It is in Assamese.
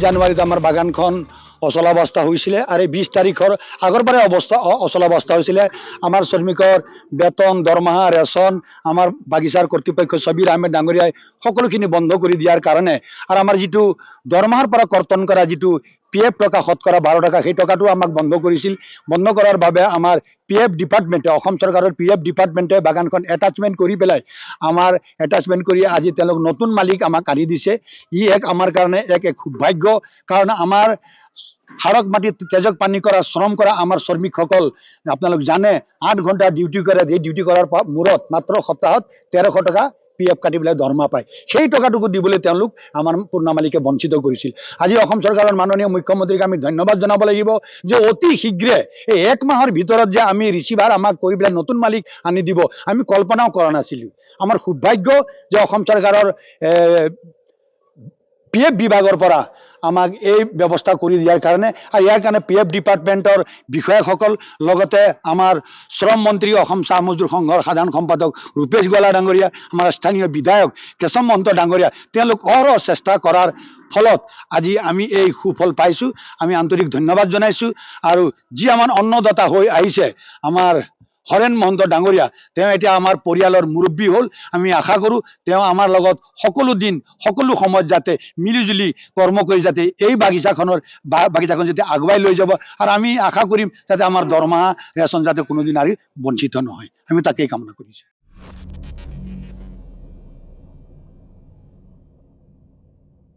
জানুৱাৰীত আমাৰ বাগানখন অচলাৱস্থা হৈছিলে আৰু 20 তাৰিখৰ আগৰ পৰাই অচলাৱস্থা হৈছিলে। আমাৰ শ্ৰমিকৰ বেতন দৰমহা ৰেচন আমাৰ বাগিচাৰ কৰ্তৃপক্ষ ছবিৰ আহমেদ ডাঙৰীয়াই সকলোখিনি বন্ধ কৰি দিয়াৰ কাৰণে আৰু আমাৰ যিটো দৰমহাৰ পৰা কৰ্তন কৰা যিটো PF টকা শতকৰা 12 টকা সেই টকাটো আমাক বন্ধ কৰিছিল। বন্ধ কৰাৰ বাবে আমাৰ PF ডিপাৰ্টমেণ্টে অসম চৰকাৰৰ PF ডিপাৰ্টমেণ্টে বাগানখন এটাচমেণ্ট কৰি পেলাই আমাৰ এটাচমেণ্ট কৰি আজি তেওঁলোক নতুন মালিক আমাক আনি দিছে। ই এক আমাৰ কাৰণে এক সৌভাগ্য, কাৰণ আমাৰ হাড়ক মাটি তেজক পানী কৰা শ্ৰম কৰা আমাৰ শ্ৰমিকসকল আপোনালোক জানে 8 ঘণ্টা ডিউটি কৰে। এই ডিউটি কৰাৰ মূৰত মাত্ৰ সপ্তাহত 1300 টকা PF কাটি পেলাই দৰমহা পায়। সেই টকাটুকু দিবলৈ তেওঁলোক আমাৰ পুৰণা মালিকে বঞ্চিত কৰিছিল। আজি অসম চৰকাৰৰ মাননীয় মুখ্যমন্ত্ৰীক আমি ধন্যবাদ জনাব লাগিব যে অতি শীঘ্ৰে এই 1 মাহৰ ভিতৰত যে আমি ৰিচিভাৰ আমাক কৰি পেলাই নতুন মালিক আনি দিব, আমি কল্পনাও কৰা নাছিলোঁ। আমাৰ সৌভাগ্য যে অসম চৰকাৰৰ PF বিভাগৰ পৰা আমাক এই ব্যৱস্থা কৰি দিয়াৰ কাৰণে আৰু ইয়াৰ কাৰণে PF ডিপাৰ্টমেণ্টৰ বিষয়াসকল লগতে আমাৰ শ্ৰম মন্ত্ৰী অসম চাহ মজদুৰ সংঘৰ সাধাৰণ সম্পাদক ৰূপেশ গোৱালা ডাঙৰীয়া, আমাৰ স্থানীয় বিধায়ক কেশৱ মহন্ত ডাঙৰীয়া, তেওঁলোক অহৰহ চেষ্টা কৰাৰ ফলত আজি আমি এই সুফল পাইছোঁ। আমি আন্তৰিক ধন্যবাদ জনাইছোঁ। আৰু যি আমাৰ অন্নদাতা হৈ আহিছে আমাৰ হৰেণ মহন্ত ডাঙৰীয়া, তেওঁ এতিয়া আমাৰ পৰিয়ালৰ মুৰব্বী হ'ল। আমি আশা কৰোঁ তেওঁ আমাৰ লগত সকলো দিন সকলো সময়ত যাতে মিলিজুলি কৰ্ম কৰি যাতে এই বাগিচাখন যাতে আগুৱাই লৈ যাব, আৰু আমি আশা কৰিম যাতে আমাৰ দৰমহা ৰেচন যাতে কোনোদিন আৰু বঞ্চিত নহয়। আমি তাকেই কামনা কৰিছোঁ।